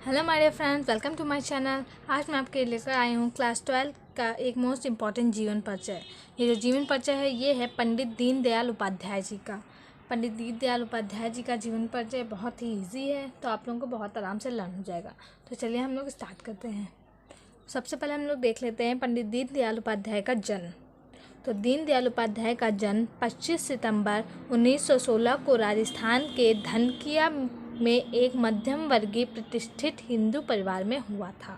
Hello my dear friends, welcome to my channel. आज मैं आपके लेकर आई हूँ क्लास 12 का एक मोस्ट इम्पॉर्टेंट जीवन परिचय। ये जो जीवन परिचय है ये है पंडित दीनदयाल उपाध्याय जी का। पंडित दीनदयाल उपाध्याय जी का जीवन परिचय बहुत ही इजी है, तो आप लोगों को बहुत आराम से लर्न हो जाएगा। तो चलिए हम लोग स्टार्ट करते हैं। सबसे पहले हम लोग देख लेते हैं पंडित दीनदयाल उपाध्याय का जन्म। तो दीनदयाल उपाध्याय का जन्म 25 सितंबर 1916 को राजस्थान के धनकिया में एक मध्यम वर्गीय प्रतिष्ठित हिंदू परिवार में हुआ था।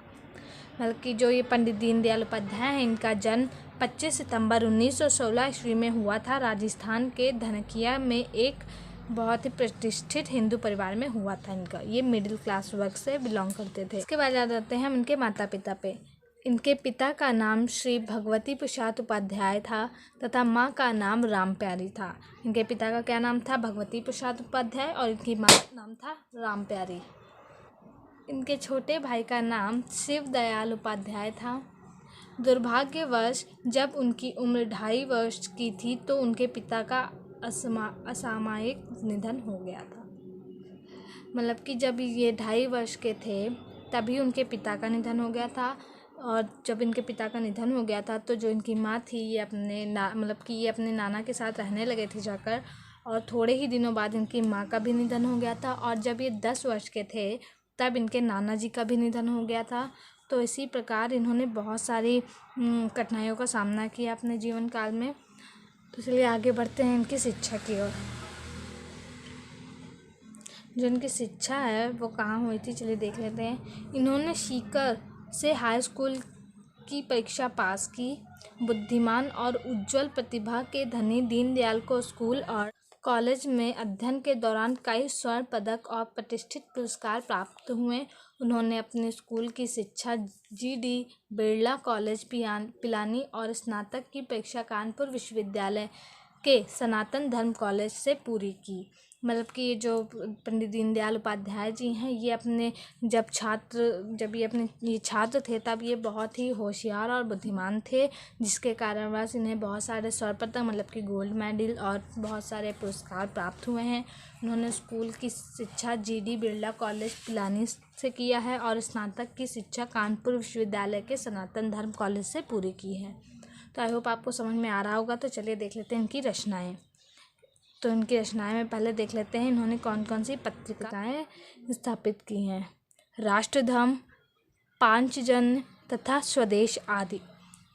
मतलब कि जो ये पंडित दीनदयाल उपाध्याय हैं, इनका जन्म 25 सितंबर 1916 ईस्वी में हुआ था। राजस्थान के धनकिया में एक बहुत ही प्रतिष्ठित हिंदू परिवार में हुआ था इनका। ये मिडिल क्लास वर्ग से बिलोंग करते थे। इसके बाद आ जाते हैं हम इनके माता पिता पे। इनके पिता का नाम श्री भगवती प्रसाद उपाध्याय था तथा माँ का नाम राम प्यारी था। इनके पिता का क्या नाम था? भगवती प्रसाद उपाध्याय, और इनकी माँ का नाम था राम प्यारी। इनके छोटे भाई का नाम शिव दयाल उपाध्याय था। दुर्भाग्यवश जब उनकी उम्र 2.5 वर्ष की थी तो उनके पिता का असामयिक निधन हो गया था। मतलब कि जब ये 2.5 वर्ष के थे तभी उनके पिता का निधन हो गया था। और जब इनके पिता का निधन हो गया था तो जो इनकी माँ थी ये अपने नाना के साथ रहने लगे थे जाकर। और थोड़े ही दिनों बाद इनकी माँ का भी निधन हो गया था। और जब ये 10 वर्ष के थे तब इनके नाना जी का भी निधन हो गया था। तो इसी प्रकार इन्होंने बहुत सारी कठिनाइयों का सामना किया अपने जीवन काल में। तो चलिए आगे बढ़ते हैं इनकी शिक्षा की ओर। जो इनकी शिक्षा है वो कहाँ हुई थी, चलिए देख लेते हैं। इन्होंने सीकर से हाई स्कूल की परीक्षा पास की। बुद्धिमान और उज्ज्वल प्रतिभा के धनी दीनदयाल को स्कूल और कॉलेज में अध्ययन के दौरान कई स्वर्ण पदक और प्रतिष्ठित पुरस्कार प्राप्त हुए। उन्होंने अपने स्कूल की शिक्षा जी.डी. बिरला कॉलेज पिलानी और स्नातक की परीक्षा कानपुर विश्वविद्यालय के सनातन धर्म कॉलेज से पूरी की। मतलब कि ये जो पंडित दीनदयाल उपाध्याय जी हैं ये छात्र थे तब ये बहुत ही होशियार और बुद्धिमान थे, जिसके कारणवश इन्हें बहुत सारे स्वर्ण पदक मतलब कि गोल्ड मेडल और बहुत सारे पुरस्कार प्राप्त हुए हैं। उन्होंने स्कूल की शिक्षा जी.डी. बिरला कॉलेज पिलानी से किया है और स्नातक की शिक्षा कानपुर विश्वविद्यालय के सनातन धर्म कॉलेज से पूरी की है। तो आई होप आपको समझ में आ रहा होगा। तो चलिए देख लेते हैं इनकी रचनाएं। तो इनकी रचनाएं में पहले देख लेते हैं इन्होंने कौन कौन सी पत्रिकाएं स्थापित की हैं। राष्ट्रधर्म, पांचजन्य तथा स्वदेश आदि,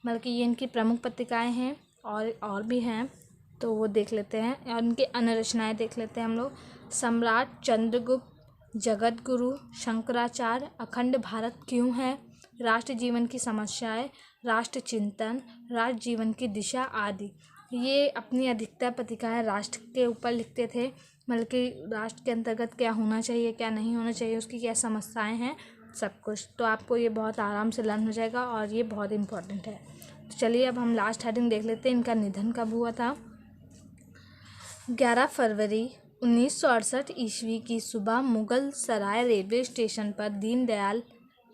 मतलब कि ये इनकी प्रमुख पत्रिकाएं हैं। और भी हैं तो वो देख लेते हैं। और इनकी अन्य रचनाएं देख लेते हैं हम लोग। सम्राट चंद्रगुप्त, जगत गुरु, शंकराचार्य, अखंड भारत क्यों है, राष्ट्र जीवन की समस्याएं, राष्ट्र चिंतन, राष्ट्र जीवन की दिशा आदि। ये अपनी अधिकतर पत्रिकाएं राष्ट्र के ऊपर लिखते थे, मतलब कि राष्ट्र के अंतर्गत क्या होना चाहिए क्या नहीं होना चाहिए, उसकी क्या समस्याएं हैं, सब कुछ। तो आपको ये बहुत आराम से लर्न हो जाएगा और ये बहुत इम्पोर्टेंट है। तो चलिए अब हम लास्ट हेडिंग देख लेते हैं। इनका निधन कब हुआ था? 11 फरवरी 1968 ईस्वी की सुबह मुगल सराय रेलवे स्टेशन पर दीनदयाल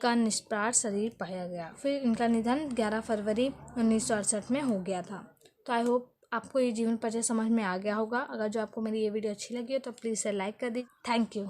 का निष्प्राण शरीर पाया गया। फिर इनका निधन 11 फरवरी 1968 में हो गया था। तो आई होप आपको ये जीवन परिचय समझ में आ गया होगा। अगर जो आपको मेरी ये वीडियो अच्छी लगी हो तो प्लीज़ इसे लाइक कर दीजिए। Thank you.